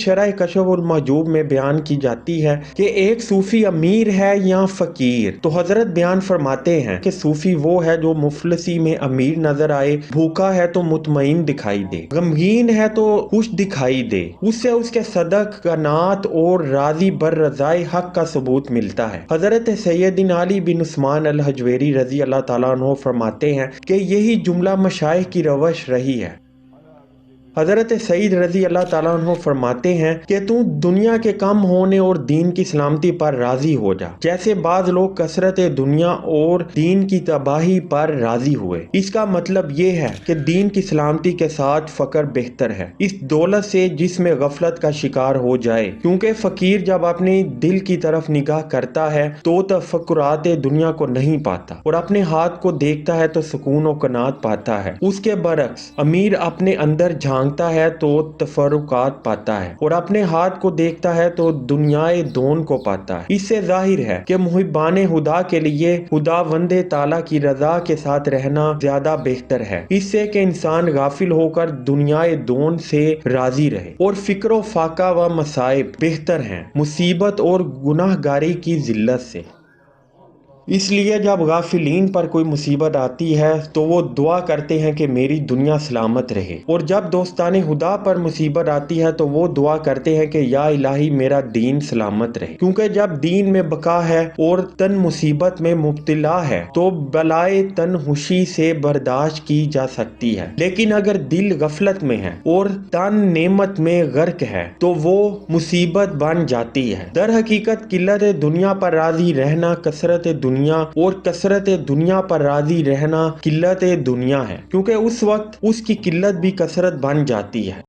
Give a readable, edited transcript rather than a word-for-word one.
शरह कशफ और महजूब में बयान की जाती है कि एक सूफी अमीर है या फकीर। तो हजरत बयान फरमाते हैं कि सूफी वो है जो मुफलसी में अमीर नजर आए, भूखा है तो मुतमईन दिखाई दे, गमगीन है तो खुश दिखाई दे, उससे उसके सदक, कनात और राजी बर रजाए हक का सबूत मिलता है। हजरत सैयदना अली बिन उस्मान अल हजवेरी रजी अल्लाह ताला अन्हु फरमाते हैं कि यही जुमला मशाइख की रवश रही है। हजरत सईद रजी अल्लाह ताला अन्हु फरमाते हैं कि तू दुनिया के कम होने और दीन की सलामती पर राजी हो जा, जैसे बाज लोग कसरत दुनिया और दीन की तबाही पर राजी हुए। इसका मतलब ये है कि दीन की सलामती के साथ फकर बेहतर है इस दौलत से जिसमें गफलत का शिकार हो जाए, क्योंकि फकीर जब अपने दिल की तरफ निगाह करता है तो तफक्कुरात दुनिया को नहीं पाता और अपने हाथ को देखता है तो सुकून और कनात पाता है। उसके बरक्स अमीर अपने अंदर झांकता है तो तफरुकात पाता है और अपने हाथ को देखता है तो दुनियाए दोन को पाता है। इससे जाहिर है कि मुहिब्बाने खुदा के लिए खुदावंदे ताला की रजा के साथ रहना ज्यादा बेहतर है, इससे कि इंसान गाफिल होकर दुनियाए दोन से राजी रहे। और फिक्र फाका व मसाइब बेहतर हैं मुसीबत और गुनाहगारी की जिल्लत से। इसलिए जब गाफिलीन पर कोई मुसीबत आती है तो वो दुआ करते हैं कि मेरी दुनिया सलामत रहे, और जब दोस्ताने खुदा पर मुसीबत आती है तो वो दुआ करते हैं कि या इलाही मेरा दीन सलामत रहे, क्योंकि जब दीन में बका है और तन मुसीबत में मुब्तला है तो बलाए तन खुशी से बर्दाश्त की जा सकती है, लेकिन अगर दिल गफलत में है और तन नेमत में गर्क है तो वो मुसीबत बन जाती है। दर हकीकत किल्लत दुनिया पर राजी रहना कसरत दुनिया और कसरत दुनिया पर राजी रहना किल्लत दुनिया है, क्योंकि उस वक्त उसकी किल्लत भी कसरत बन जाती है।